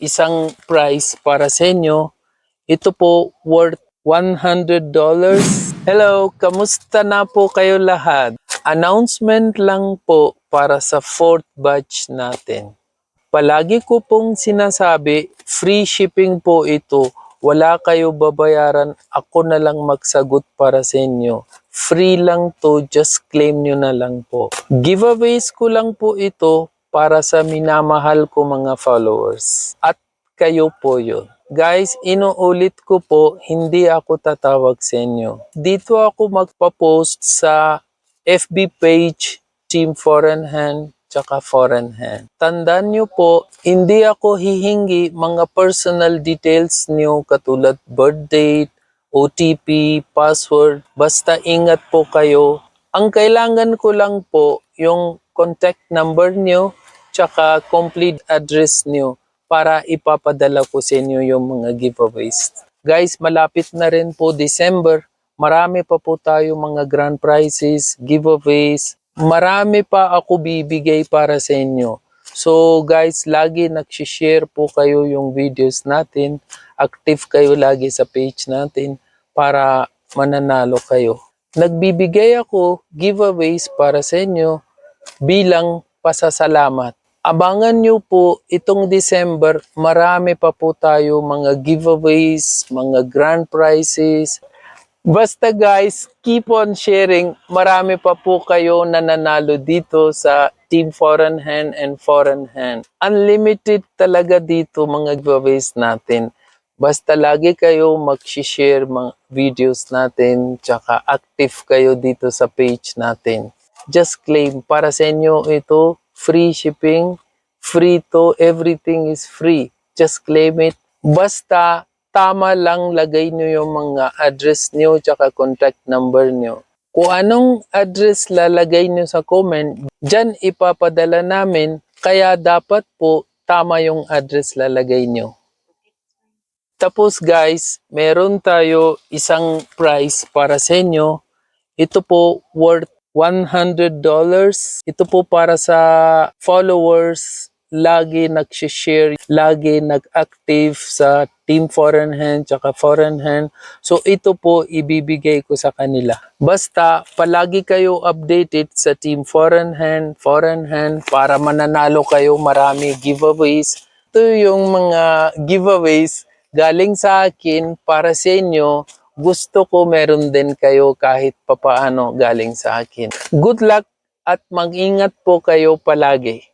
isang prize para sa inyo. Ito po worth $100. Hello, kamusta na po kayo lahat? Announcement lang po para sa 4th batch natin. Palagi ko pong sinasabi, free shipping po ito. Wala kayo babayaran, ako na lang magsagot para sa inyo. Free lang to, just claim nyo na lang po. Giveaways ko lang po ito para sa minamahal ko mga followers. At kayo po yun. Guys, inuulit ko po, hindi ako tatawag sa inyo. Dito ako magpa-post sa FB page, Team 4 Hand, tsaka 4 Hand. Tandaan nyo po, hindi ako hihingi mga personal details nyo katulad birth date, OTP, password. Basta ingat po kayo. Ang kailangan ko lang po, yung contact number nyo, tsaka complete address nyo para ipapadala ko sa inyo yung mga giveaways. Guys, malapit na rin po December. Marami pa po tayo mga grand prizes, giveaways. Marami pa ako bibigay para sa inyo. So guys, lagi nagsishare po kayo yung videos natin. Active kayo lagi sa page natin para mananalo kayo. Nagbibigay ako giveaways para sa inyo bilang pasasalamat. Abangan nyo po itong December, marami pa po tayo mga giveaways, mga grand prizes. Basta guys, keep on sharing. Marami pa po kayo nananalo dito sa Team 4 Hand and 4 Hand. Unlimited talaga dito mga giveaways natin. Basta lagi kayo mag-share mga videos natin, tsaka active kayo dito sa page natin. Just claim. Para sa inyo ito, free shipping, free to, everything is free. Just claim it. Basta tama lang lagay nyo yung mga address nyo tsaka contact number nyo. Kung anong address lalagay nyo sa comment, dyan ipapadala namin. Kaya dapat po tama yung address lalagay nyo. Tapos guys, meron tayo isang prize para sa inyo. Ito po worth $100. Ito po para sa followers, lagi nag-share, lagi nag-active sa Team 4 Hand tsaka 4 Hand. So ito po ibibigay ko sa kanila. Basta palagi kayo updated sa Team 4 Hand para mananalo kayo, marami giveaways. Ito yung mga giveaways galing sa akin para sa inyo. Gusto ko meron din kayo kahit papaano galing sa akin. Good luck at mag-ingat po kayo palagi.